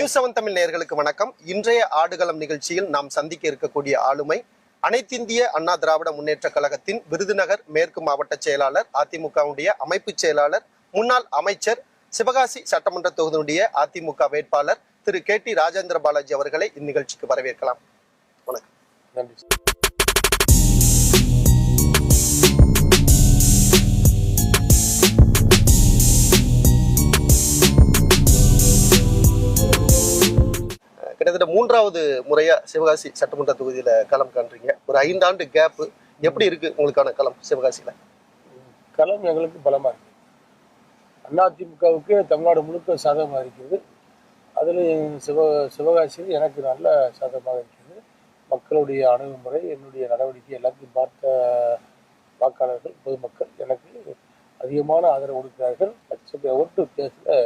நியூஸ்7 தமிழ் நேயர்களுக்கு வணக்கம். இன்றைய ஆடுகளம் நிகழ்ச்சியில் நாம் சந்திக்க இருக்கக்கூடிய ஆளுமை அனைத்திந்திய அண்ணா திராவிட முன்னேற்ற கழகத்தின் விருதுநகர் மேற்கு மாவட்ட செயலாளர், அதிமுகவுடைய அமைப்பு செயலாளர், முன்னாள் அமைச்சர், சிவகாசி சட்டமன்ற தொகுதியுடைய அதிமுக வேட்பாளர் திரு KT ராஜேந்திர பாலாஜி அவர்களை இந்நிகழ்ச்சிக்கு வரவேற்கலாம். வணக்கம். நன்றி. கிட்டத்தட்ட 3வது முறையா சிவகாசி சட்டமன்ற தொகுதியில களம் காண்றீங்க. ஒரு 5 ஆண்டு கேப் எப்படி இருக்கு உங்களுக்கான களம் சிவகாசியில? களம் எங்களுக்கு பலமா இருக்கு. அதிமுகவுக்கு தமிழ்நாடு முழுக்க சாதகமாக இருக்கிறது. அதில் சிவகாசியில் எனக்கு நல்ல சாதகமாக இருக்கிறது. மக்களுடைய அணுகுமுறை, என்னுடைய நடவடிக்கை எல்லாத்தையும் பார்த்த வாக்காளர்கள், பொதுமக்கள் எனக்கு அதிகமான ஆதரவு கொடுக்கிறார்கள். லட்சம் ஓட்டு வித்தியாசத்தில்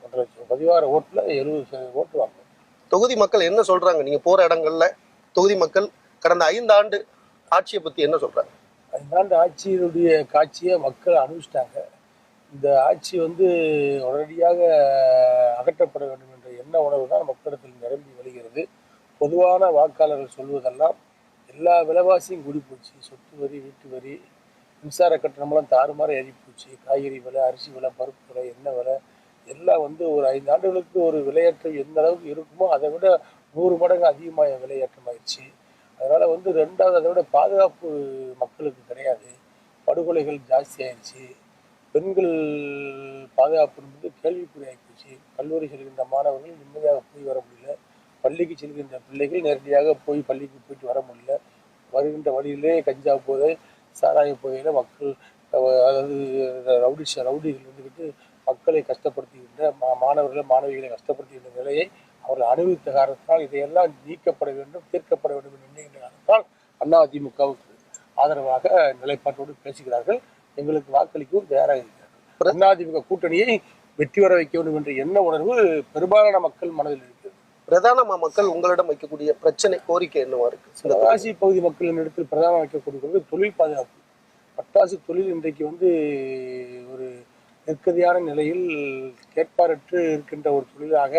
1.5 லட்சம் பதிவார ஓட்டுல 70% ஓட்டு வாங்க. தொகுதி மக்கள் என்ன சொல்றாங்க? நீங்க போற இடங்கள்ல தொகுதி மக்கள் கடந்த 5 ஆண்டு ஆட்சியை பத்தி என்ன சொல்றாங்க? 5 ஆண்டு ஆட்சியினுடைய காட்சியை மக்கள் அனுபவிச்சிட்டாங்க. இந்த ஆட்சி உடனடியாக அகற்றப்பட வேண்டும் என்ற எண்ண உணர்வு தான் மக்களிடத்தில் நிரம்பி வருகிறது. பொதுவான வாக்காளர்கள் சொல்வதெல்லாம் எல்லா விலைவாசியும் கூடி போச்சு. சொத்து வரி, வீட்டு வரி, மின்சார கட்டணமெல்லாம் தாறுமாற ஏறி போச்சு. காய்கறி விலை, அரிசி விலை, பருப்பு விலை, எண்ணெய் விலை எல்லாம் ஒரு 5 ஆண்டுகளுக்கு ஒரு விலையேற்றம் எந்த அளவுக்கு இருக்குமோ அதை விட 100 மடங்கு அதிகமாக விலையேற்றமாயிடுச்சு. அதனால 2வது அதை விட பாதுகாப்பு மக்களுக்கு கிடையாது. படுகொலைகள் ஜாஸ்தி ஆயிடுச்சு. பெண்கள் பாதுகாப்பு என்பது கேள்விக்குறி ஆகிப்போச்சு. கல்லூரி செல்கின்ற மாணவர்கள் நிம்மதியாக போய் வர முடியல. பள்ளிக்கு செல்கின்ற பிள்ளைகள் நேரடியாக போய் பள்ளிக்கு போயிட்டு வர முடியல. வருகின்ற வழியிலே கஞ்சா போதை, சாராய போதையில மக்கள், அதாவது ரவுடிகள் வந்துக்கிட்டு மக்களை கஷ்டப்படுத்துகின்ற, மாணவர்கள் மாணவிகளை கஷ்டப்படுத்துகின்ற நிலையை அவர்கள் அனுபவித்த காரணத்தால் இதையெல்லாம் நீக்கப்பட வேண்டும், தீர்க்கப்பட வேண்டும் என்று எண்ணுகின்ற காரணத்தால் அதிமுகவுக்கு ஆதரவாக நிலைப்பாட்டோடு பேசுகிறார்கள். எங்களுக்கு வாக்களிக்கவும் தயாராக இருக்கிறார்கள். அதிமுக கூட்டணியை வெற்றி வர வைக்க வேண்டும் என்ற எண்ண உணர்வு பெரும்பாலான மக்கள் மனதில் இருக்கிறது. பிரதான மக்கள் உங்களிடம் வைக்கக்கூடிய பிரச்சனை, கோரிக்கை என்னவா இருக்கு? சிவகாசி பகுதி மக்களின் இடத்தில் பிரதானம் வைக்கக்கூடிய தொழில் பாதுகாப்பு. பட்டாசு தொழில் இன்றைக்கு ஒரு நெருக்கடியான நிலையில் கேட்பாரற்று இருக்கின்ற ஒரு தொழிலாக,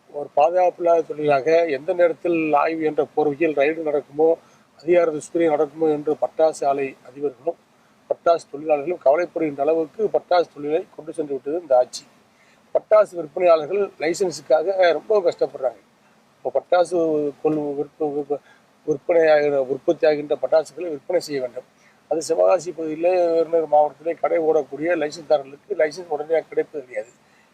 ஒரு பாதுகாப்பில்லாத தொழிலாக, எந்த நேரத்தில் ஆய்வு என்ற போர்வையில் ரைடு நடக்குமோ, அதிகார துஷ்பிரயோகம் நடக்குமோ என்று பட்டாசு ஆலை அதிபர்களும் பட்டாசு தொழிலாளர்களும் கவலைப்படுகின்ற அளவுக்கு பட்டாசு தொழிலை கொண்டு சென்று விட்டது இந்த ஆட்சி. பட்டாசு விற்பனையாளர்கள் லைசன்ஸுக்காக ரொம்ப கஷ்டப்படுறாங்க. இப்போ பட்டாசு உற்பத்தி ஆகின்ற பட்டாசுகளை விற்பனை செய்ய வேண்டும். அது சிவகாசி பகுதியில், விருதுநகர் மாவட்டத்திலே கடை ஓடக்கூடிய லைசன்ஸ்தாரர்களுக்கு லைசன்ஸ் உடனடியாக கிடைப்பது கிடையாது.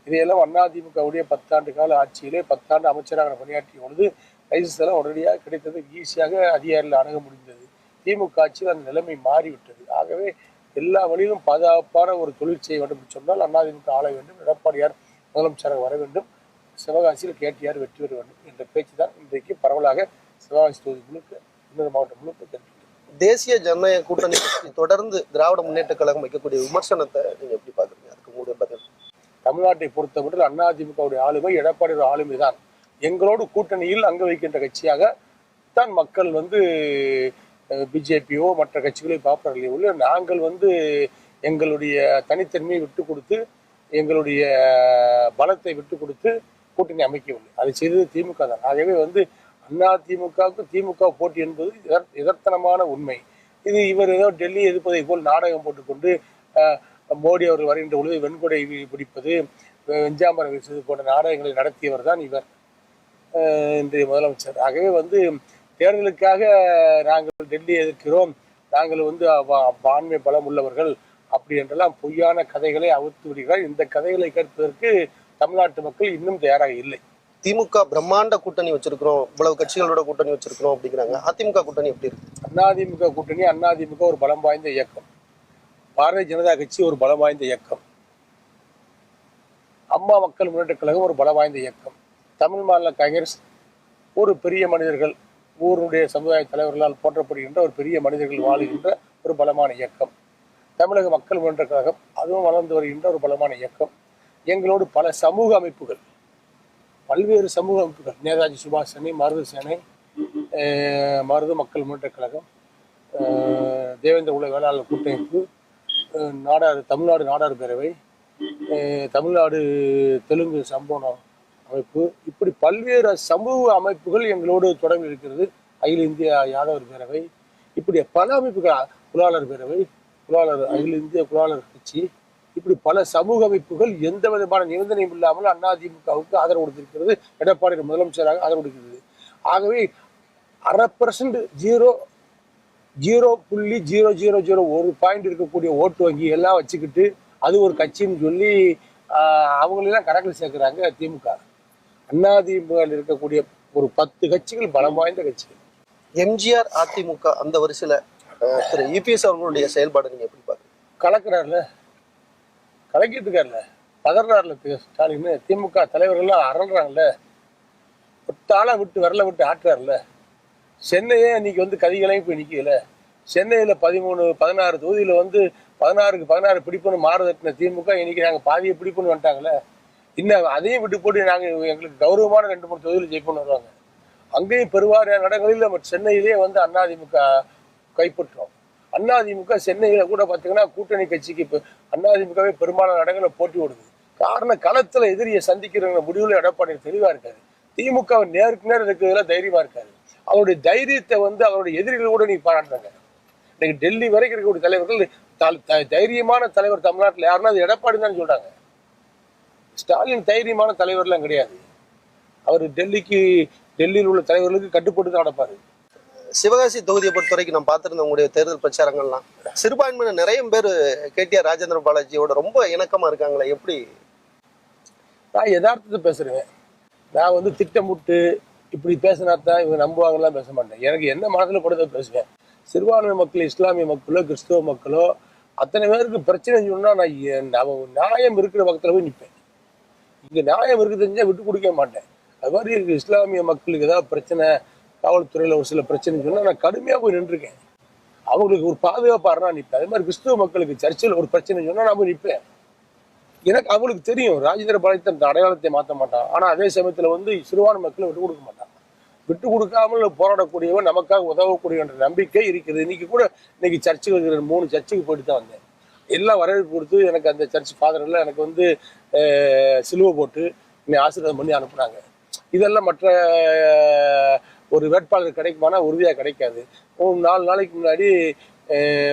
இதையெல்லாம் அதிமுகவுடைய 10 ஆண்டு கால ஆட்சியிலே 10 ஆண்டு அமைச்சராக பணியாற்றிய பொழுது லைசன்ஸ் எல்லாம் உடனடியாக கிடைத்தது. ஈஸியாக அதிகாரிகள் அணுக முடிந்தது. திமுக ஆட்சியில் அந்த நிலைமை மாறிவிட்டது. ஆகவே எல்லா வழியிலும் பாதுகாப்பான ஒரு தொழில் செய்ய வேண்டும் என்று சொன்னால் அதிமுக ஆள வேண்டும், எடப்பாடியார் முதலமைச்சராக வர வேண்டும், சிவகாசியில் KTR வெற்றி பெற வேண்டும் என்ற பேச்சு தான் இன்றைக்கு பரவலாக சிவகாசி தொகுதி முழுக்க, விருதுநகர் மாவட்டம் முழுக்க தெரிவிக்கிறது. தேசிய ஜனநாயக கூட்டணி தொடர்ந்து திராவிட முன்னேற்ற கழகம் வைக்கக்கூடிய விமர்சனத்தை நீங்க எப்படி பாக்குறீங்க? அதுக்கு உங்களுடைய பதில். தமிழ்நாட்டை பொறுத்தவரை அதிமுகவுடைய ஆளுமை எடப்பாடியோட ஆளுமை தான். எங்களோடு கூட்டணியில் அங்க வைக்கின்ற கட்சியாக தான் மக்கள் பிஜேபியோ மற்ற கட்சிகளை பார்ப்பார்கள் உள்ள. நாங்கள் எங்களுடைய தனித்தன்மையை விட்டு கொடுத்து, எங்களுடைய பலத்தை விட்டு கொடுத்து கூட்டணி அமைக்கவில்லை. அதை செய்தது திமுக தான். ஆகவே அதிமுகவுக்கு திமுக போட்டி என்பது எதர்த்தனமான உண்மை. இது இவர் ஏதோ டெல்லி எதிர்ப்பதை போல் நாடகம் போட்டுக்கொண்டு மோடி அவர்கள் வருகின்ற பொழுது வெண்கொடை பிடிப்பது, வெஞ்சாமரம் வீசுவது போன்ற நாடகங்களை நடத்தியவர் தான் இவர், இன்றைய முதலமைச்சர். ஆகவே தேர்தலுக்காக நாங்கள் டெல்லி எதிர்க்கிறோம், நாங்கள் ஆண்மை பலம் உள்ளவர்கள் அப்படி என்றெல்லாம் பொய்யான கதைகளை அவிழ்த்து விடுகிறார். இந்த கதைகளை கேட்பதற்கு தமிழ்நாட்டு மக்கள் இன்னும் தயாராக இல்லை. திமுக பிரம்மாண்ட கூட்டணி வச்சிருக்கிறோம், இவ்வளவு கட்சிகளோட கூட்டணி வச்சிருக்கிறோம் அப்படிங்கிறாங்க. அதிமுக கூட்டணி எப்படி இருக்கு? அதிமுக கூட்டணி, அதிமுக ஒரு பலம் வாய்ந்த இயக்கம். பாரதிய ஜனதா கட்சி ஒரு பலம் வாய்ந்த இயக்கம். அம்மா மக்கள் முன்னேற்ற கழகம் ஒரு பலம் வாய்ந்த இயக்கம். தமிழ் மாநில காங்கிரஸ் ஒரு பெரிய மனிதர்கள், ஊருடைய சமுதாய தலைவர்களால் போற்றப்படுகின்ற ஒரு பெரிய மனிதர்கள் வாழுகின்ற ஒரு பலமான இயக்கம். தமிழக மக்கள் முன்னேற்ற கழகம் அதுவும் வளர்ந்து வருகின்ற ஒரு பலமான இயக்கம். எங்களோடு பல சமூக அமைப்புகள், பல்வேறு சமூக அமைப்புகள், நேதாஜி சுபாஷ் சேனை, மருது சேனை, மருது மக்கள் முன்னேற்ற கழகம், தேவேந்திர உலக வேளாளர் கூட்டமைப்பு, தமிழ்நாடு நாடார் பேரவை, தமிழ்நாடு தெலுங்கு சம்போனம் அமைப்பு, இப்படி பல்வேறு சமூக அமைப்புகள் எங்களோடு தொடர்பு இருக்கிறது. அகில இந்திய யாதவர் பேரவை, இப்படி பல அமைப்புகள், குலாளர் பேரவை, அகில இந்திய குலாளர் கட்சி, இப்படி பல சமூக அமைப்புகள் எந்த விதமான நிபந்தனையும் இல்லாமல் அதிமுகவுக்கு ஆதரவு கொடுத்திருக்கிறது. எடப்பாடி முதலமைச்சராக ஆதரவு கொடுக்கிறது. ஆகவே 0.5% 0.00001 இருக்கக்கூடிய ஓட்டு வங்கி எல்லாம் வச்சுக்கிட்டு அது ஒரு கட்சின்னு சொல்லி அவங்களெல்லாம் கணக்கில் சேர்க்கிறாங்க திமுக. அதிமுக இருக்கக்கூடிய ஒரு 10 கட்சிகள் பலம் வாய்ந்த கட்சிகள். எம்ஜிஆர் அதிமுக அந்த வரிசையில திரு இபிஎஸ் அவர்களுடைய செயல்பாடு நீங்க எப்படி பாருங்க? கலக்கிறார்ல, கலக்கிட்டு இருக்காருல்ல, பதறாருல ஸ்டாலின். திமுக தலைவர்கள்லாம் அரள்றாங்கல்ல, ஒட்டாளா விட்டு விரல விட்டு ஆட்டுறாருல. சென்னையே இன்னைக்கு வந்து கதிகளையும் போய் நிக்கல. சென்னையில 16 தொகுதியில வந்து 16க்கு 16 பிடிப்புன்னு மாறுதட்டின திமுக இன்னைக்கு நாங்க பாதியை பிடிப்புன்னு வந்துட்டாங்களே. இன்னும் அதையும் விட்டு போட்டு நாங்க எங்களுக்கு கௌரவமான 2-3 தொகுதியில் ஜெயிப்புன்னு வருவாங்க. அங்கேயும் பெருவாரியான இடங்களில் நம்ம சென்னையிலே வந்து அதிமுக கைப்பற்றோம். அதிமுக சென்னையில கூட பாத்தீங்கன்னா கூட்டணி கட்சிக்கு இப்போ அதிமுகவே பெரும்பாலான இடங்களில் போட்டி ஓடுது. காரணம், களத்துல எதிரியை சந்திக்கிற முடிவுல எடப்பாடி தெளிவா இருக்காரு. திமுக நேருக்கு நேரம் இருக்கிறதுல தைரியமா இருக்காரு. அவருடைய தைரியத்தை வந்து அவருடைய எதிரிகள் கூட நீங்க பாராட்டுறாங்க. இன்னைக்கு டெல்லி வரைக்கும் இருக்கக்கூடிய தலைவர்கள் தைரியமான தலைவர் தமிழ்நாட்டில் யாருன்னா அது எடப்பாடி தான் சொல்றாங்க. ஸ்டாலின் தைரியமான தலைவர்லாம் கிடையாது. அவர் டெல்லியில் உள்ள தலைவர்களுக்கு கட்டுப்பட்டு தான் நடப்பாரு. சிவகாசி தொகுதியை பொறுத்த வரைக்கும் நம்ம பார்த்திருந்த உங்களுடைய தேர்தல் பிரச்சாரங்கள்லாம் சிறுபான்மையினர் நிறைய பேர் கேடிஆர் ராஜேந்திர பாலாஜியோட ரொம்ப இணக்கமா இருக்காங்களே, எப்படி? நான் யதார்த்தத்தை பேசுறேன். நான் வந்து திட்டமிட்டு இப்படி பேசினாத்தான் இவங்க நம்புவாங்கலாம் பேச மாட்டேன். எனக்கு என்ன மனதில் படுதோ பேசுவேன். சிறுபான்மை மக்கள், இஸ்லாமிய மக்களோ, கிறிஸ்தவ மக்களோ, அத்தனை பேருக்கு பிரச்சனை சொன்னா நான் நியாயம் இருக்கிற பக்கத்துல போய் நிற்பேன். இங்க நியாயம் இருக்கு தெரிஞ்சா விட்டு கொடுக்க மாட்டேன். அது மாதிரி இஸ்லாமிய மக்களுக்கு ஏதாவது பிரச்சனை, காவல்துறையில ஒரு சில பிரச்சனை சொன்னா நான் கடுமையா போய் நின்றுருக்கேன். அவங்களுக்கு ஒரு பாதுகாப்பாருனா நிற்பேன். அதே மாதிரி கிறிஸ்தவ மக்களுக்கு சர்ச்சில் ஒரு பிரச்சனை சொன்னா நான் போய் நிற்பேன். எனக்கு அவங்களுக்கு தெரியும் ராஜேந்திர பாலாஜி அந்த அடையாளத்தை மாற்ற மாட்டான். ஆனா அதே சமயத்துல வந்து சிறுபான்மை மக்களை விட்டு கொடுக்க மாட்டான். விட்டு கொடுக்காமல் போராடக்கூடியவன், நமக்காக உதவக்கூடிய என்ற நம்பிக்கை இருக்கிறது. இன்னைக்கு சர்ச்சுக்கு 3 சர்ச்சுக்கு போயிட்டு தான் வந்தேன். எல்லாம் வரவேற்பு கொடுத்து எனக்கு அந்த சர்ச் ஃபாதர் எல்லாம் எனக்கு வந்து சிலுவை போட்டு என்னை ஆசீர்வாதம் பண்ணி அனுப்புனாங்க. இதெல்லாம் மற்ற ஒரு வேட்பாளர் கிடைக்குமானா உறுதியாக கிடைக்காது. 4 நாளைக்கு முன்னாடி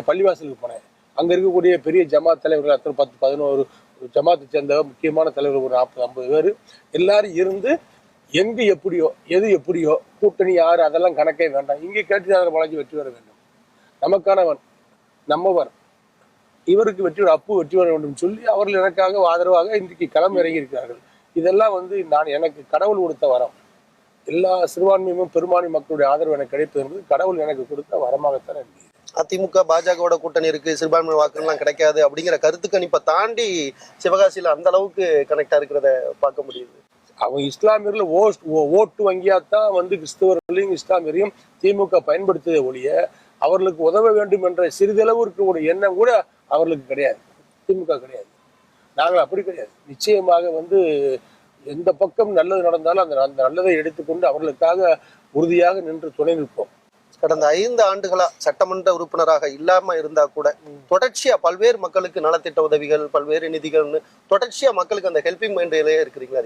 பள்ளிவாசலுக்கு போனேன். அங்க இருக்கக்கூடிய பெரிய ஜமாத் தலைவர்கள் அத்தனை 10-11 ஜமாத்தை சேர்ந்த முக்கியமான தலைவர்கள் ஒரு 40-50 பேர் எல்லாரும் இருந்து எங்க எப்படியோ எது எப்படியோ கூட்டணி யாரு அதெல்லாம் கணக்கே வேண்டாம். இங்கே கேட்டு பாலாஜி வெற்றி பெற வேண்டும், நமக்கானவன் நம்மவர், இவருக்கு வெற்றி வர வேண்டும் சொல்லி அவர்கள் எனக்காக ஆதரவாக இன்றைக்கு களம் இறங்கி இருக்கிறார்கள். இதெல்லாம் வந்து எனக்கு கடவுள் கொடுத்த வரம். எல்லா சிறுபான்மையும் பெரும்பான்மை மக்களுடைய ஆதரவு எனக்கு கிடைப்பது என்பது கடவுள் எனக்கு கொடுத்த வரமாகத்தான் இருக்கு. அதிமுக பாஜகவோட கூட்டணி இருக்கு, சிறுபான்மை வாக்குகள்லாம் கிடைக்காது அப்படிங்கிற கருத்து கணிப்பை தாண்டி சிவகாசியில அந்த அளவுக்கு கனெக்டா இருக்கிறத பார்க்க முடியுது. அவங்க இஸ்லாமியர்ல ஓட்டு வங்கியாத்தான் வந்து கிறிஸ்தவர்களையும் இஸ்லாமியரையும் திமுக பயன்படுத்தியதை ஒழிய அவர்களுக்கு உதவ வேண்டும் என்ற சிறிதளவு இருக்கக்கூடிய எண்ணம் கூட அவர்களுக்கு கிடையாது, திமுக கிடையாது. நாங்கள் அப்படி கிடையாது. நிச்சயமாக வந்து எந்த பக்கம் நல்லது நடந்தாலும் அந்த நல்லதை எடுத்துக்கொண்டு அவர்களுக்காக உறுதியாக நின்று துணை நிற்போம். கடந்த 5 ஆண்டுகளா சட்டமன்ற உறுப்பினராக இல்லாம இருந்தா கூட தொடர்ச்சியா பல்வேறு மக்களுக்கு நலத்திட்ட உதவிகள், பல்வேறு நிதிகள்னு தொடர்ச்சியா மக்களுக்கு அந்த ஹெல்பிங் மைண்ட்லயே இருக்கிறீங்களா?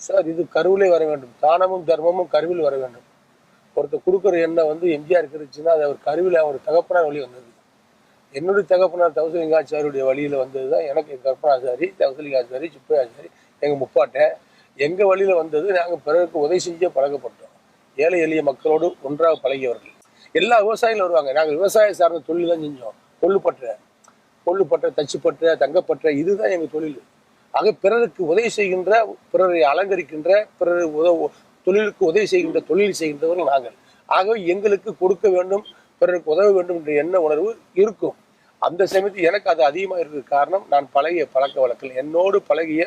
சார், இது கருவிலே வர வேண்டும். தானமும் தர்மமும் கருவில் வர வேண்டும். ஒருத்தர் கொடுக்குற எண்ணம் வந்து எம்ஜிஆர் இருந்துச்சுன்னா அது அவர் கருவில அவர் தகப்பனார் வழி வந்தது. என்னுடைய தகப்பனார் தவசலிங்காச்சாரியுடைய வழியில வந்ததுதான் எனக்கு கற்பனாச்சாரி, தவசலிங்காச்சாரி, சுப்பையாச்சாரி, எங்க முப்பாட்டை எங்க வழியில வந்தது. நாங்க பிறருக்கு உதவி செஞ்சே பழகப்பட்டோம். ஏழை எளிய மக்களோடு ஒன்றாக பழகியவர்கள். எல்லா விவசாயிகளும் வருவாங்க. நாங்கள் விவசாய சார்ந்த தொழில் தான் செஞ்சோம். கொள்ளுப்பற்ற, தச்சுப்பற்ற, தங்கப்பற்ற, இதுதான் எங்க தொழில். ஆக பிறருக்கு உதவி செய்கின்ற, பிறரை அலங்கரிக்கின்ற, பிறர் தொழிலுக்கு உதவி செய்கின்ற தொழில் செய்கின்றவர்கள் நாங்கள். ஆகவே எங்களுக்கு கொடுக்க வேண்டும், பிறருக்கு உதவ வேண்டும் என்ற எண்ண உணர்வு இருக்கும். அந்த சமயத்தில் எனக்கு அது அதிகமாக இருக்கிற காரணம் நான் பழகிய பழக்க வழக்கங்கள், என்னோடு பழகிய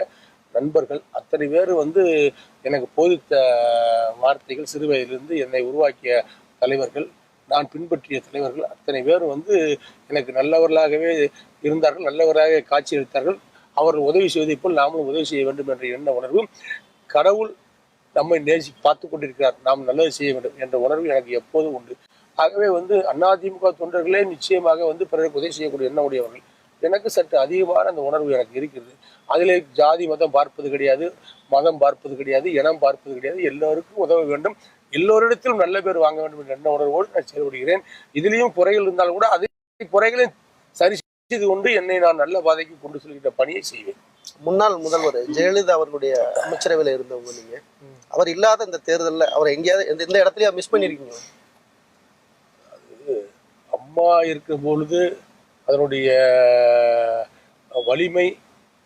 நண்பர்கள் அத்தனை பேர் வந்து எனக்கு போதித்த வார்த்தைகள், சிறு வயதிலிருந்து என்னை உருவாக்கிய தலைவர்கள், நான் பின்பற்றிய தலைவர்கள் அத்தனை பேர் வந்து எனக்கு நல்லவர்களாகவே இருந்தார்கள், நல்லவராக காட்சி அளித்தார்கள். அவர்கள் உதவி செய்வதை போல் நாமளும் உதவி செய்ய வேண்டும் என்ற எண்ண உணர்வும், கடவுள் நம்மை பார்த்து கொண்டிருக்கிறார், நாம் நல்லது செய்ய வேண்டும் என்ற உணர்வு எனக்கு எப்போதும் உண்டு. ஆகவே வந்து அதிமுக தொண்டர்களே நிச்சயமாக வந்து பிறருக்கு உதவி செய்யக்கூடிய எண்ண உடையவர்கள். எனக்கு சற்று அதிகமான அந்த உணர்வு எனக்கு இருக்கிறது. அதிலே ஜாதி மதம் பார்ப்பது கிடையாது, மதம் பார்ப்பது கிடையாது, இனம் பார்ப்பது கிடையாது. எல்லோருக்கும் உதவ வேண்டும், எல்லோரிடத்திலும் நல்ல பேர் வாங்க வேண்டும் என்ற எண்ண உணர்வோடு நான் செயல்படுகிறேன். இதிலையும் குறைகள் இருந்தாலும் கூட அதை குறைகளை சரி செய்து கொண்டு என்னை நான் நல்ல பாதைக்கு கொண்டு செல்கின்ற பணியை செய்வேன். முன்னாள் முதல்வர் ஜெயலலிதா அவர்களுடைய அமைச்சரவையில இருந்தவங்க நீங்க, அவர் இல்லாத இந்த தேர்தலில் அவர் எங்கேயாவது எந்த இடத்துலயா மிஸ் பண்ணிருக்கீங்க? அம்மா இருக்கும் பொழுது அதனுடைய வலிமை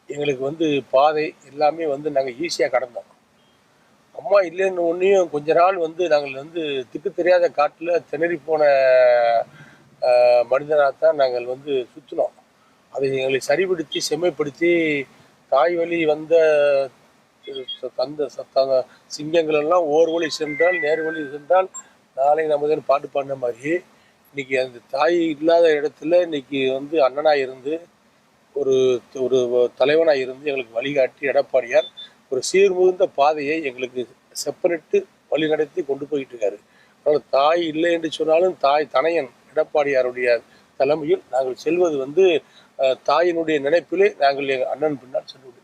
எங்களுக்கு வந்து பாதை எல்லாமே வந்து நாங்கள் ஈஸியாக கடந்தோம். அம்மா இல்லைன்னு ஒன்றையும் கொஞ்ச நாள் வந்து நாங்கள் வந்து திக்கு தெரியாத காட்டில் திணறி போன மனிதனாகத்தான் நாங்கள் வந்து சுற்றினோம். அதை எங்களை சரிப்படுத்தி செம்மைப்படுத்தி தாய் வழி வந்த தந்த சிங்கங்கள் எல்லாம் ஓர் வழி சென்றால் நேர் வழி சென்றால் நாளை நமது பாட்டு பாடின மாதிரி இன்னைக்கு அந்த தாய் இல்லாத இடத்துல இன்னைக்கு வந்து அண்ணனாக இருந்து ஒரு ஒரு தலைவனாக இருந்து எங்களுக்கு வழிகாட்டி எடப்பாடியார் ஒரு சீர்மிகுந்த பாதையை எங்களுக்கு செப்பரேட்டு வழி நடத்தி கொண்டு போயிட்டு இருக்காரு. அதனால் தாய் இல்லை என்று சொன்னாலும் தாய் தனையன் எடப்பாடியாருடைய தலைமையில் நாங்கள் செல்வது வந்து தாயினுடைய நினைப்பிலே நாங்கள் எங்கள் அண்ணன் பின்னால் சென்று விடுவோம்.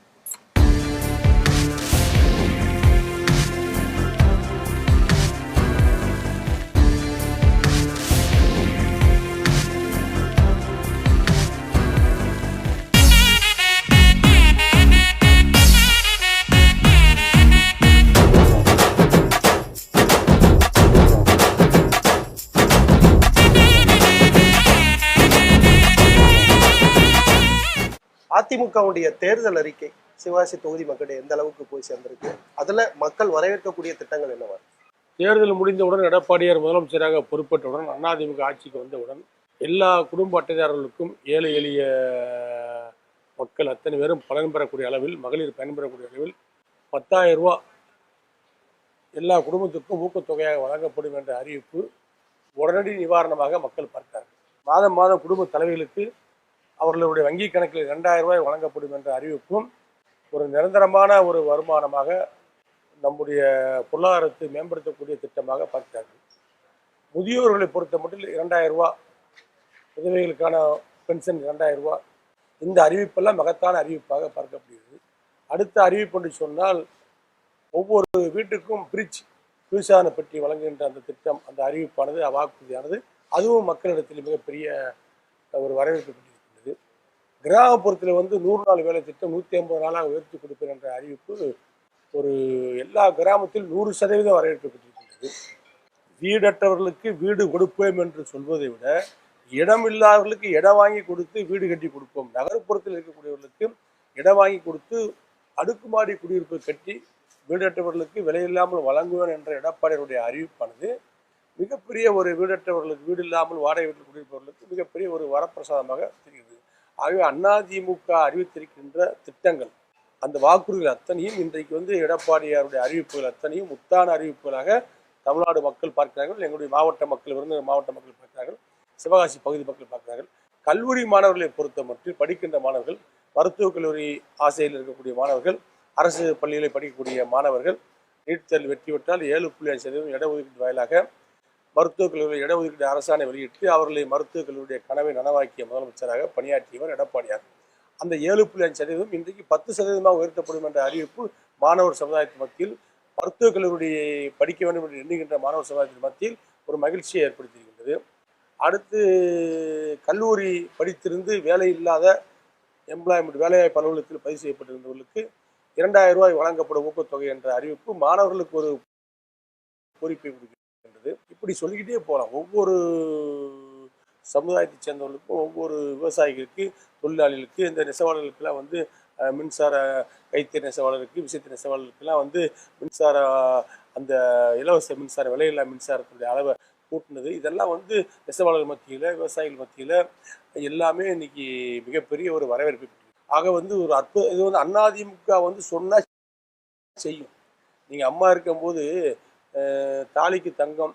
அதிமுகவுடைய தேர்தல் அறிக்கை சிவகாசி தொகுதி மக்களிடையே எந்த அளவுக்கு போய் சேர்ந்திருக்கு? அதுல மக்கள் வரவேற்கக்கூடிய திட்டங்கள் என்னவா? தேர்தல் முடிந்தவுடன் எடப்பாடியார் முதலமைச்சராக பொறுப்பேற்றவுடன் அதிமுக ஆட்சிக்கு வந்தவுடன் எல்லா குடும்ப அட்டைதாரர்களுக்கும் ஏழை எளிய மக்கள் அத்தனை பேரும் பலன் பெறக்கூடிய அளவில், மகளிர் பயன்பெறக்கூடிய அளவில் 10,000 ரூபா எல்லா குடும்பத்துக்கும் ஊக்கத்தொகையாக வழங்கப்படும் என்ற அறிவிப்பு உடனடி நிவாரணமாக மக்கள் பார்க்கிறார்கள். மாதம் மாதம் குடும்ப தலைவர்களுக்கு அவர்களுடைய வங்கி கணக்கில் 2,000 ரூபாய் வழங்கப்படும் என்ற அறிவிப்பும் ஒரு நிரந்தரமான ஒரு வருமானமாக நம்முடைய பொருளாதாரத்தை மேம்படுத்தக்கூடிய திட்டமாக பார்க்கிறார்கள். முதியோர்களை பொறுத்த மட்டும் 2,000 ரூபா, விதவைகளுக்கான பென்ஷன் 2,000 ரூபா, இந்த அறிவிப்பெல்லாம் மகத்தான அறிவிப்பாக பார்க்கப்படுகிறது. அடுத்த அறிவிப்பு என்று சொன்னால் ஒவ்வொரு வீட்டுக்கும் குளிர்சாதன பெட்டி வழங்குகின்ற அந்த திட்டம், அந்த அறிவிப்பானது வாக்குறுதியானது அதுவும் மக்களிடத்தில் மிகப்பெரிய ஒரு வரவேற்பு பெற்றிருக்கிறது. கிராமப்புறத்தில் வந்து 100 நாள் வேலை திட்டம் 150 நாளாக உயர்த்தி கொடுப்பேன் என்ற அறிவிப்பு ஒரு எல்லா கிராமத்தில் 100% வரவேற்பு பெற்றிருக்கின்றது. வீடற்றவர்களுக்கு வீடு கொடுப்போம் என்று சொல்வதை விட இடம் இல்லாதவர்களுக்கு இடம் வாங்கி கொடுத்து வீடு கட்டி கொடுப்போம், நகர்ப்புறத்தில் இருக்கக்கூடியவர்களுக்கு இடம் வாங்கி கொடுத்து அடுக்குமாடி குடியிருப்பு கட்டி வீடற்றவர்களுக்கு விலையில்லாமல் வழங்குவேன் என்ற எடப்பாடியுடைய அறிவிப்பானது மிகப்பெரிய ஒரு வீடற்றவர்களுக்கு, வீடு இல்லாமல் வாடகை வீட்டில் குடியிருப்பவர்களுக்கு மிகப்பெரிய ஒரு வரப்பிரசாதமாக தெரிகிறது. ஆகவே அதிமுக அறிவித்திருக்கின்ற திட்டங்கள், அந்த வாக்குறுதிகள் அத்தனையும் இன்றைக்கு வந்து எடப்பாடியாருடைய அறிவிப்புகள் அத்தனையும் முத்தான அறிவிப்புகளாக தமிழ்நாடு மக்கள் பார்க்கிறார்கள். எங்களுடைய மாவட்ட மக்கள், விருதுநகர் மாவட்ட மக்கள் பார்க்கிறார்கள், சிவகாசி பகுதி மக்கள் பார்க்கிறார்கள். கல்லூரி மாணவர்களை பொறுத்த மட்டும் படிக்கின்ற மாணவர்கள், மருத்துவக் கல்லூரி ஆசையில் இருக்கக்கூடிய மாணவர்கள், அரசு பள்ளிகளை படிக்கக்கூடிய மாணவர்கள் நீட் தேர்வு வெற்றி பெற்றால் 7.5% இடஒதுக்கீடு வாயிலாக மருத்துவக் கல்லூரி இடஒதுக்கீடு அரசாணை வெளியிட்டு அவர்களை மருத்துவக் கல்லூரியுடைய கனவை நனவாக்கிய முதலமைச்சராக பணியாற்றியவர் எடப்பாடியார். அந்த 7.5% இன்றைக்கு 10% உயர்த்தப்படும் என்ற அறிவிப்பு மாணவர் சமுதாயத்தின் மத்தியில், மருத்துவக் கல்லூரியை படிக்க வேண்டும் என்று எண்ணுகின்ற மாணவர் சமுதாயத்தின் மத்தியில் ஒரு மகிழ்ச்சியை ஏற்படுத்தியிருக்கின்றது. அடுத்து கல்லூரி படித்திருந்து வேலை இல்லாத எம்ப்ளாய்மெண்ட் வேலைவாய்ப்பு அலுவலகத்தில் பதிவு செய்யப்பட்டிருந்தவர்களுக்கு 2,000 ரூபாய் வழங்கப்படும் ஊக்கத்தொகை என்ற அறிவிப்பு மாணவர்களுக்கு ஒரு பொறுப்பை கொடுக்கின்றது. இப்படி சொல்லிக்கிட்டே போகலாம். ஒவ்வொரு சமுதாயத்தை சேர்ந்தவர்களுக்கும், ஒவ்வொரு விவசாயிகளுக்கு, தொழிலாளிகளுக்கு, இந்த நெசவாளர்களுக்கெல்லாம் வந்து மின்சார கைத்தறி நெசவாளருக்கு, விசைத்தறி நெசவாளருக்கெல்லாம் வந்து மின்சார அந்த இலவச மின்சார விலையில்லா மின்சாரத்துடைய அளவை கூட்டினது, இதெல்லாம் வந்து நெசவாளர்கள் மத்தியில், விவசாயிகள் மத்தியில் எல்லாமே இன்னைக்கு மிகப்பெரிய ஒரு வரவேற்பு. ஆக வந்து ஒரு இது வந்து அதிமுக வந்து சொன்னால் செய்யும். நீங்கள் அம்மா இருக்கும்போது தாலிக்கு தங்கம்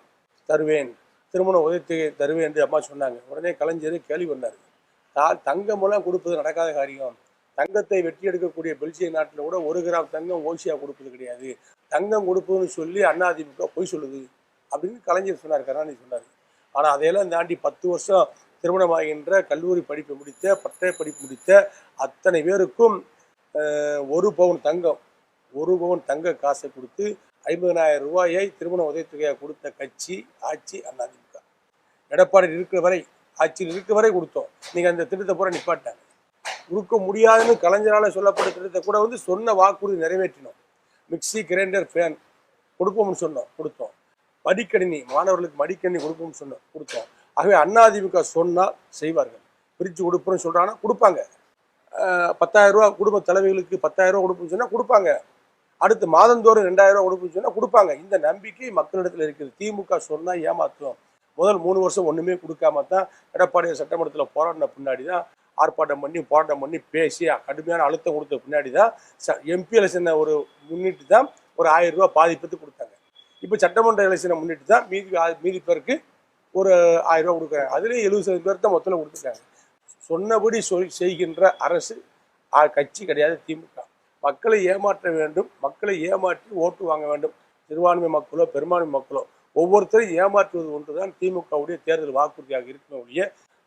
தருவேன், திருமண உதவி தருவேன் என்று அம்மா சொன்னாங்க. உடனே கலைஞர் கேள்வி பண்ணார், தங்கமெல்லாம் கொடுப்பது நடக்காத காரியம், தங்கத்தை வெட்டி எடுக்கக்கூடிய பெல்ஜியம் நாட்டில் கூட 1 கிராம் தங்கம் ஓசியாக கொடுப்பது கிடையாது, தங்கம் கொடுப்பதுன்னு சொல்லி அதிமுக பொய் சொல்லுது அப்படின்னு கலைஞர் சொன்னார், கருணாநிதி சொன்னார். ஆனால் அதையெல்லாம் தாண்டி 10 வருஷம் திருமணமாகின்ற கல்லூரி படிப்பை முடித்த பட்டய படிப்பு முடித்த அத்தனை பேருக்கும் 1 பவுன் தங்க காசை கொடுத்து 50,000 ரூபாயை திருமண உதவித்தொகையாக கொடுத்த கட்சி ஆட்சி அதிமுக. எடப்பாடி இருக்கிற வரை, ஆட்சியில் இருக்கிற வரை கொடுத்தோம். நீங்கள் அந்த திட்டத்தை பூரா நிப்பாட்டாங்க. கொடுக்க முடியாதுன்னு கலைஞரால் சொல்லப்பட்ட திட்டத்தை கூட வந்து சொன்ன வாக்குறுதி நிறைவேற்றினோம். மிக்சி, கிரைண்டர், ஃபேன் கொடுப்போம்னு சொன்னோம், கொடுத்தோம். மடிக்கணினி, மாணவர்களுக்கு மடிக்கணினி கொடுப்போம்னு சொன்னோம், கொடுத்தோம். ஆகவே அதிமுக சொன்னால் செய்வார்கள். பிரித்து கொடுப்போம்னு சொல்கிறாங்கன்னா கொடுப்பாங்க. 10,000 ரூபா குடும்ப தலைவிகளுக்கு 10,000 ரூபா கொடுப்போம்னு சொன்னால் கொடுப்பாங்க. அடுத்து மாதந்தோறும் 2,000 ரூபா கொடுப்போம்னு சொன்னால் கொடுப்பாங்க. இந்த நம்பிக்கை மக்களிடத்தில் இருக்குது. திமுக சொன்னால் ஏமாத்தும். முதல் 3 வருஷம் ஒன்றுமே கொடுக்காம தான் எடப்பாடி சட்டமன்றத்தில் போராடின பின்னாடி தான் ஆர்ப்பாட்டம் பண்ணி பேசி கடுமையான அழுத்தம் கொடுத்த பின்னாடி தான் எம்பி எலெக்ஷனை முன்னிட்டு தான் ஒரு 1,000 ரூபா பாதிப்பத்து கொடுத்தாங்க. இப்போ சட்டமன்ற எலெக்ஷனை முன்னிட்டு தான் மீதி பேருக்கு ஒரு 1,000 ரூபா கொடுக்குறாங்க. அதுலேயும் 70% பேர் தான் மொத்தம் கொடுத்துருக்காங்க. சொன்னபடி செய்கின்ற அரசு கட்சி கிடையாது திமுக. மக்களை ஏமாற்ற வேண்டும், மக்களை ஏமாற்றி ஓட்டு வாங்க வேண்டும். சிறுபான்மை மக்களோ பெரும்பான்மை மக்களோ ஒவ்வொருத்தரும் ஏமாற்றுவது ஒன்றுதான் திமுகவுடைய தேர்தல் வாக்குறுதியாக இருக்கணும் ஒழிய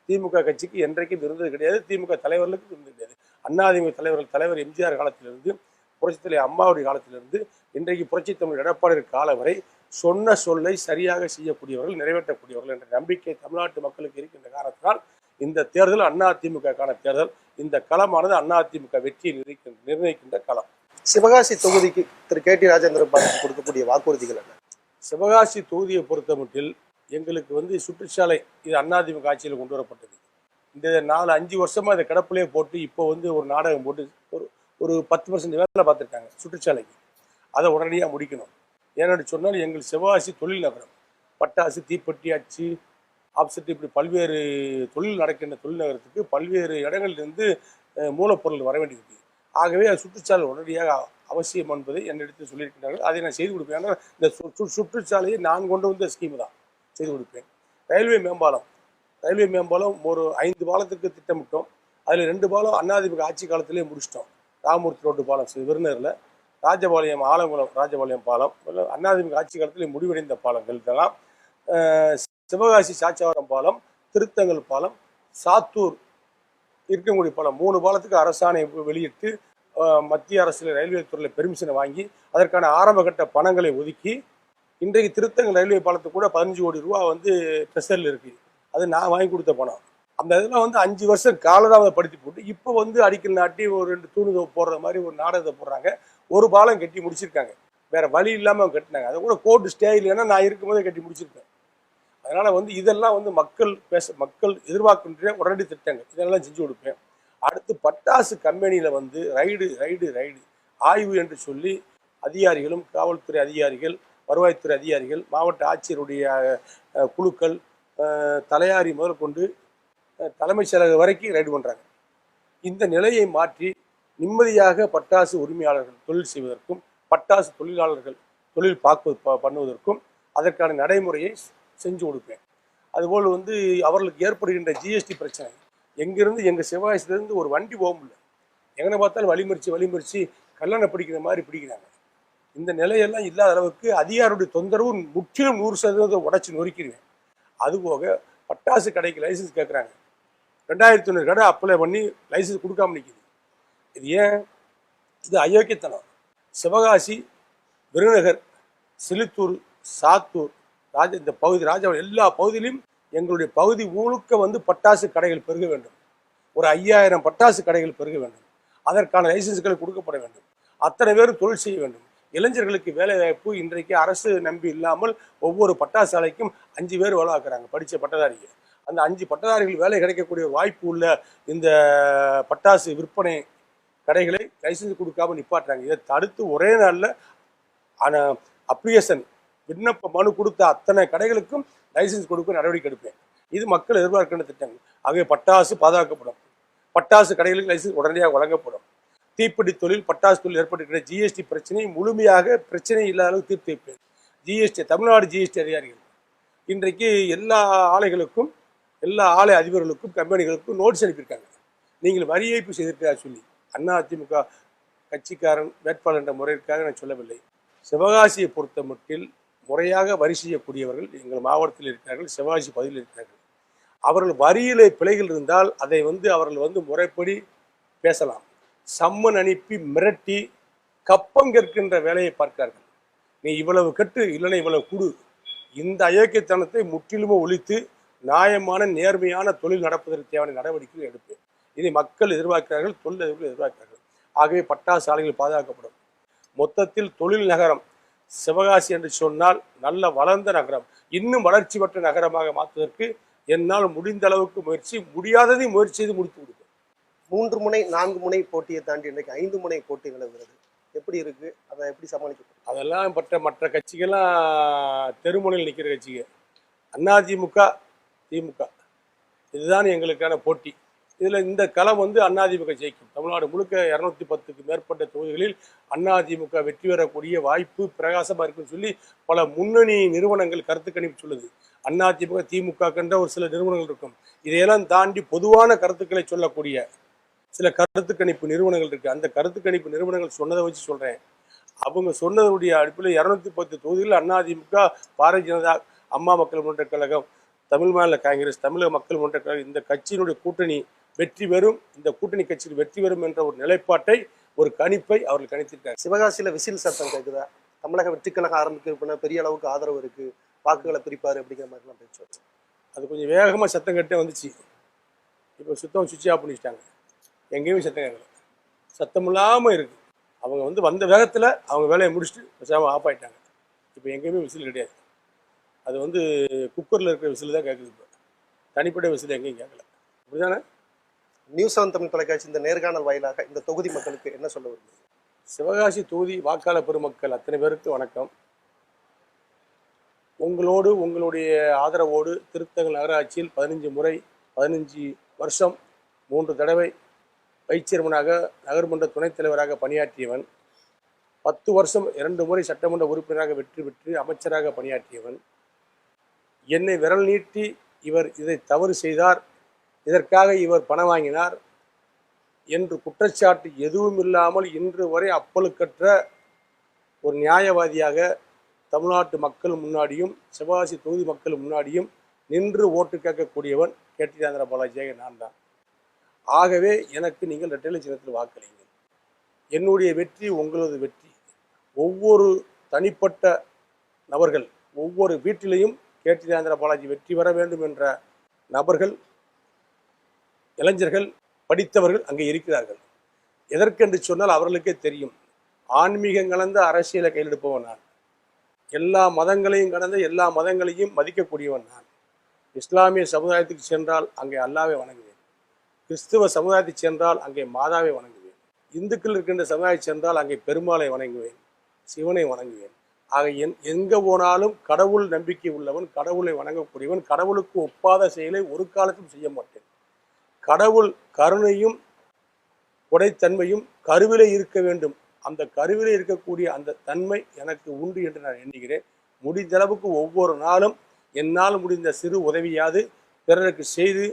திமுக கட்சிக்கு என்றைக்கும் இருந்தது கிடையாது. திமுக தலைவர்களுக்கு இருந்தது கிடையாது. அதிமுக தலைவர் எம்ஜிஆர் காலத்திலிருந்து, புரட்சித் தலைவர் அம்மாவுடைய காலத்திலிருந்து இன்றைக்கு புரட்சித் தமிழர் எடப்பாடி காலம் வரை சொன்ன சொல்லை சரியாக செய்யக்கூடியவர்கள், நிறைவேற்றக்கூடியவர்கள் என்ற நம்பிக்கை தமிழ்நாட்டு மக்களுக்கு இருக்கின்ற காரணத்தினால் இந்த தேர்தல் அதிமுகக்கான தேர்தல். இந்த களமானது அதிமுக வெற்றியை நிர்ணயிக்கின்ற களம். சிவகாசி தொகுதிக்கு திரு கே டி ராஜேந்திர பாலாஜி கொடுக்கக்கூடிய வாக்குறுதிகள் என்ன? சிவகாசி தொகுதியை பொறுத்த மட்டில் எங்களுக்கு வந்து சுற்றுச்சாலை இது அதிமுக ஆட்சியில் கொண்டு வரப்பட்டது. இந்த 4-5 வருஷமா இதை கிடப்பிலே போட்டு இப்போ வந்து ஒரு நாடகம் போட்டு ஒரு 10% வேலை பார்த்துருக்காங்க சுற்றுச்சாலைக்கு. அதை உடனடியாக முடிக்கணும். ஏன்னு சொன்னால் எங்கள் சிவகாசி தொழில் நகரம், பட்டாசு, தீப்பெட்டி, அச்சு, ஆப்செட், இப்படி பல்வேறு தொழில் நடக்கின்ற தொழில் நகரத்துக்கு பல்வேறு இடங்களிலிருந்து மூலப்பொருள் வர வேண்டியிருக்கு. ஆகவே சுற்றுச்சாலை உடனடியாக அவசியம் என்பதை என்னிடத்தில் சொல்லியிருக்கிறார்கள். அதை நான் செய்து கொடுப்பேன். ஆனால் இந்த சுற்றுச்சாலையை நான் கொண்டு வந்த ஸ்கீம் தான் செய்து கொடுப்பேன். ரயில்வே மேம்பாலம் ஒரு 5 பாலத்துக்கு திட்டமிட்டோம். அதில் 2 பாலம் அதிமுக ஆட்சி காலத்திலே முடிச்சிட்டோம். ராமூர்த்தி ரோட்டு பாலம் விருதுநகரில், ராஜபாளையம் ஆலங்குளம் ராஜபாளையம் பாலம் அதிமுக ஆட்சி காலத்திலே முடிவடைந்த பாலங்கள் இதெல்லாம். சிவகாசி சாச்சவரம் பாலம், திருத்தங்கல் பாலம், சாத்தூர் இருக்கங்குடி பாலம் 3 பாலத்துக்கு அரசாணை வெளியிட்டு மத்திய அரசில் ரயில்வே துறையில் பெர்மிஷனை வாங்கி அதற்கான ஆரம்ப கட்ட பணங்களை ஒதுக்கி இன்றைக்கு திருத்தங்கல் ரயில்வே பாலத்துக்கு கூட 15 கோடி ரூபா வந்து ட்ரெஷரில் இருக்குது. அது நான் வாங்கி கொடுத்த பணம். அந்த இதெல்லாம் வந்து 5 வருஷம் காலதாமதப்படுத்தி போட்டு இப்போ வந்து அடிக்கல் நாட்டி ஒரு 2 தூணு போடுற மாதிரி ஒரு நாடகத்தை போடுறாங்க. ஒரு பாலம் கட்டி முடிச்சிருக்காங்க. வேற வழி இல்லாமல் அவங்க கட்டினாங்க. அதை கூட கோர்ட்டு ஸ்டே இல்லைன்னா நான் இருக்கும்போதே கட்டி முடிச்சிருக்கேன். அதனால வந்து இதெல்லாம் வந்து மக்கள் எதிர்பார்க்கின்ற உடனடி திட்டங்கள் இதெல்லாம் செஞ்சு கொடுப்பேன். அடுத்து பட்டாசு கம்பெனியில் வந்து ரைடு ஆய்வு என்று சொல்லி அதிகாரிகளும், காவல்துறை அதிகாரிகள், வருவாய்த்துறை அதிகாரிகள், மாவட்ட ஆட்சியருடைய குழுக்கள், தலையாரி முதல் கொண்டு தலைமைச் செயலகம் வரைக்கும் ரைடு பண்ணுறாங்க. இந்த நிலையை மாற்றி நிம்மதியாக பட்டாசு உரிமையாளர்கள் தொழில் செய்வதற்கும், பட்டாசு தொழிலாளர்கள் தொழில் பண்ணுவதற்கும் அதற்கான நடைமுறையை செஞ்சு கொடுப்பேன். அதுபோல் வந்து அவர்களுக்கு ஏற்படுகின்ற ஜிஎஸ்டி பிரச்சனை, எங்கேருந்து எங்கள் சிவகாசியிலேருந்து ஒரு வண்டி போக முடியல. எங்கே பார்த்தாலும் வழிமறிச்சு கல்லணை பிடிக்கிற மாதிரி பிடிக்கிறாங்க. இந்த நிலையெல்லாம் இல்லாத அளவுக்கு அதிகாரியுடைய தொந்தரவு முற்றிலும் 100% உடச்சி நொறுக்கிடுவேன். அதுபோக பட்டாசு கடைக்கு லைசன்ஸ் கேட்குறாங்க. 2,500 கடை அப்ளை பண்ணி லைசன்ஸ் கொடுக்காம நிற்கிது. இது ஏன்? இது அயோக்கியத்தனம். சிவகாசி, விருதுநகர், சிலுத்தூர், சாத்தூர், இந்த பகுதி ராஜபாளையம் எல்லா பகுதியிலும் எங்களுடைய பகுதி முழுக்க வந்து பட்டாசு கடைகள் பெருக வேண்டும். ஒரு 5,000 பட்டாசு கடைகள் பெருக வேண்டும். அதற்கான லைசன்ஸ்கள் கொடுக்கப்பட வேண்டும். அத்தனை பேரும் தொழில் செய்ய வேண்டும். இளைஞர்களுக்கு வேலை வாய்ப்பு இன்றைக்கு அரசு நம்பி இல்லாமல் ஒவ்வொரு பட்டாசு ஆலைக்கும் 5 பேர் வேலை பார்க்குறாங்க, படித்த பட்டதாரிகள். அந்த 5 பட்டதாரிகள் வேலை கிடைக்கக்கூடிய வாய்ப்பு உள்ள இந்த பட்டாசு விற்பனை கடைகளை லைசன்ஸ் கொடுக்காம நிப்பாட்டுறாங்க. இதை தடுத்து ஒரே நாளில் அப்ளிகேஷன் விண்ணப்ப மனு கொடுத்த அத்தனை கடைகளுக்கும் லைசன்ஸ் கொடுக்க நடவடிக்கை எடுப்பேன். இது மக்கள் எதிர்பார்க்கின்ற திட்டங்கள். ஆகவே பட்டாசு பாதுகாக்கப்படும். பட்டாசு கடைகளுக்கு லைசன்ஸ் உடனடியாக வழங்கப்படும். தீப்பிடி தொழில், பட்டாசு தொழில் ஏற்பட்டிருக்கிற ஜிஎஸ்டி பிரச்சனை முழுமையாக பிரச்சனை இல்லாத அளவுக்கு தீர்த்து வைப்பேன். ஜிஎஸ்டி, தமிழ்நாடு ஜிஎஸ்டி அதிகாரிகள் இன்றைக்கு எல்லா ஆலைகளுக்கும், எல்லா ஆலை அதிபர்களுக்கும், கம்பெனிகளுக்கும் நோட்டீஸ் அனுப்பியிருக்காங்க. நீங்கள் வரி ஏய்ப்பு செய்திருக்கிறா சொல்லி. அதிமுக கட்சிக்காரன் வேட்பாளர் என்ற முறைக்காக நான் சொல்லவில்லை. சிவகாசியை பொறுத்த மட்டில் முறையாக வரி செய்யக்கூடியவர்கள் எங்கள் மாவட்டத்தில் இருக்கிறார்கள், சிவகாசி பகுதியில் இருக்கிறார்கள். அவர்கள் வரியிலே பிழைகள் இருந்தால் அதை அவர்கள் முறைப்படி பேசலாம். சம்மன் அனுப்பி மிரட்டி கப்பம் கற்கின்ற வேலையை பார்க்கிறார்கள். நீ இவ்வளவு கட்டு, இல்லைன்னா இவ்வளவு குடு. இந்த அயோக்கியத்தனத்தை முற்றிலுமே ஒழித்து நியாயமான நேர்மையான தொழில் நடப்பதற்கு தேவையான நடவடிக்கைகள் எடுப்பேன். இதை மக்கள் எதிர்பார்க்கிறார்கள், தொழிலதிபர்கள் எதிர்பார்க்கிறார்கள். ஆகவே பட்டாசு ஆலைகள் பாதுகாக்கப்படும். மொத்தத்தில் தொழில் நகரம் சிவகாசி என்று சொன்னால் நல்ல வளர்ந்த நகரம், இன்னும் வளர்ச்சி பெற்ற நகரமாக மாற்றுவதற்கு என்னால் முடிந்த அளவுக்கு முடியாததை முயற்சி செய்து முடித்து கொடுப்பேன். 3 முனை 4 முனை போட்டியை தாண்டி இன்றைக்கு 5 முனை போட்டி நிலவுகிறது. எப்படி இருக்கு? அதை எப்படி சமாளிக்க? அதெல்லாம் மற்ற கட்சிகள்லாம் தெருமுனையில் நிற்கிற கட்சிகள். அதிமுக, திமுக இதுதான் எங்களுக்கான போட்டி. இதில் இந்த களம் அதிமுக ஜெயிக்கும். தமிழ்நாடு முழுக்க 210க்கு மேற்பட்ட தொகுதிகளில் அதிமுக வெற்றி பெறக்கூடிய வாய்ப்பு பிரகாசமாக இருக்குன்னு சொல்லி பல முன்னணி நிறுவனங்கள் கருத்து கணிப்பு சொல்லுது. அதிமுக, திமுக கன்ற ஒரு சில நிறுவனங்கள் இருக்கும். இதையெல்லாம் தாண்டி பொதுவான கருத்துக்களை சொல்லக்கூடிய சில கருத்து கணிப்பு நிறுவனங்கள் இருக்கு. அந்த கருத்து கணிப்பு நிறுவனங்கள் சொன்னதை வச்சு சொல்றேன். அவங்க சொன்னதுடைய அடிப்படையில் 210 தொகுதிகளில் அதிமுக, பாரதிய ஜனதா, அம்மா மக்கள் முன்னேற்ற கழகம், தமிழ் மாநில காங்கிரஸ், தமிழக மக்கள் முன்னேற்ற கழகம் இந்த கட்சியினுடைய கூட்டணி வெற்றி பெறும், இந்த கூட்டணி கட்சியில் வெற்றி பெறும் என்ற ஒரு நிலைப்பாட்டை, ஒரு கணிப்பை அவர்கள் கணித்திருக்காங்க. சிவகாசியில விசில் சத்தம் கேட்குதா? தமிழக வெற்றி கழகம் ஆரம்பிக்க பெரிய அளவுக்கு ஆதரவு இருக்கு, வாக்குகளை பிரிப்பாரு அப்படிங்கிற மாதிரிலாம் பேச்சு. அது கொஞ்சம் வேகமாக சத்தம் கட்டே வந்துச்சு. இப்போ சுத்தம் சுவிட்ச் ஆஃப் பண்ணிட்டாங்க. எங்கேயுமே சத்தம் கேட்கல, சத்தம் இல்லாமல் இருக்கு. அவங்க வந்த வேகத்தில் அவங்க வேலையை முடிச்சுட்டு பேசாமல் ஆஃப் ஆகிட்டாங்க. இப்போ எங்கேயுமே விசில் கிடையாது. அது குக்கரில் இருக்கிற விசில் தான் கேட்குது. இப்போ தனிப்பட்ட விசில் எங்கேயும் கேட்கல. அப்படிதானே? நியூஸ் 7 தமிழ் தொலைக்காட்சி இந்த நேர்காணல் வாயிலாக இந்த தொகுதி மக்களுக்கு என்ன சொல்ல வருது? சிவகாசி தொகுதி வாக்காளர் பெருமக்கள் அத்தனை பேருக்கு வணக்கம். உங்களோடு உங்களுடைய ஆதரவோடு திருத்தங்கல் நகராட்சியில் 15 வருஷம் 3 தடவை வைஸ் சேர்மனாக, நகர்மன்ற துணைத் தலைவராக பணியாற்றியவன். 10 வருஷம் 2 முறை சட்டமன்ற உறுப்பினராக வெற்றி பெற்று அமைச்சராக பணியாற்றியவன். என்னை விரல் நீட்டி இவர் இதை தவறு செய்தார், இதற்காக இவர் பணம் வாங்கினார் என்று குற்றச்சாட்டு எதுவும் இல்லாமல் இன்று வரை அப்பழுக்கற்ற ஒரு நியாயவாதியாக தமிழ்நாட்டு மக்கள் முன்னாடியும் சிவகாசி தொகுதி மக்கள் முன்னாடியும் நின்று ஓட்டு கேட்கக்கூடியவன் கேடி ஆந்திர பாலாஜியாக நான் தான். ஆகவே எனக்கு நீங்கள் ரெட்டை சின்னத்தில் வாக்களியுங்கள். என்னுடைய வெற்றி உங்களது வெற்றி. ஒவ்வொரு தனிப்பட்ட நபர்கள், ஒவ்வொரு வீட்டிலையும் கேடி ஆந்திர பாலாஜி வெற்றி பெற வேண்டும் என்ற நபர்கள், இளைஞர்கள், படித்தவர்கள் அங்கே இருக்கிறார்கள். எதற்கென்று சொன்னால் அவர்களுக்கே தெரியும். ஆன்மீகம் கலந்த அரசியலை கையில் எடுப்பவன் நான். எல்லா மதங்களையும் கடந்த எல்லா மதங்களையும் மதிக்கக்கூடியவன் நான். இஸ்லாமிய சமுதாயத்துக்கு சென்றால் அங்கே அல்லாவை வணங்குவேன். கிறிஸ்துவ சமுதாயத்துக்கு சென்றால் அங்கே மாதாவை வணங்குவேன். இந்துக்கள் இருக்கின்ற சமுதாயம் சென்றால் அங்கே பெருமாளை வணங்குவேன், சிவனை வணங்குவேன். ஆக எங்கே போனாலும் கடவுள் நம்பிக்கை உள்ளவன், கடவுளை வணங்கக்கூடியவன். கடவுளுக்கு ஒப்பாத செயலை ஒரு காலத்தில் செய்ய மாட்டேன். கடவுள் கருணையும் கொடைத்தன்மையும் கருவிலே இருக்க வேண்டும். அந்த கருவிலே இருக்கக்கூடிய அந்த தன்மை எனக்கு உண்டு என்று நான் எண்ணுகிறேன். முடிந்த அளவுக்கு ஒவ்வொரு நாளும் என்னால் முடிந்த சிறு உதவியாவது பிறருக்கு செய்து,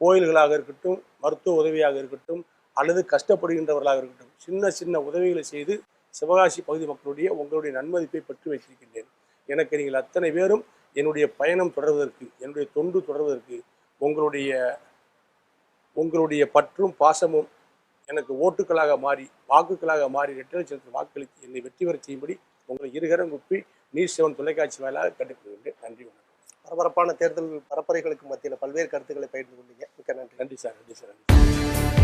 கோயில்களாக இருக்கட்டும், மருத்துவ உதவியாக இருக்கட்டும், அல்லது கஷ்டப்படுகின்றவர்களாக இருக்கட்டும், சின்ன சின்ன உதவிகளை செய்து சிவகாசி பகுதி மக்களுடைய உங்களுடைய நன்மதிப்பை பெற்று வைத்திருக்கின்றேன். எனக்கு நீங்கள் அத்தனை பேரும் என்னுடைய பயணம் தொடர்வதற்கு, என்னுடைய தொண்டு தொடர்வதற்கு உங்களுடைய பற்றும் பாசமும் எனக்கு ஓட்டுக்களாக மாறி, வாக்குகளாக மாறி, ரெட்டை சின்னத்தில் வாக்களித்து என்னை வெற்றி பெற செய்யும்படி உங்களை இருகரம் குப்பி நியூஸ் 7 தொலைக்காட்சி வாயிலாக கண்டுபிடிக்கின்றேன். நன்றி, வணக்கம். பரபரப்பான தேர்தல் பரப்புரைகளுக்கு மத்தியில் பல்வேறு கருத்துக்களை பகிர்ந்து கொண்டீங்க. மிக்க நன்றி. நன்றி சார்.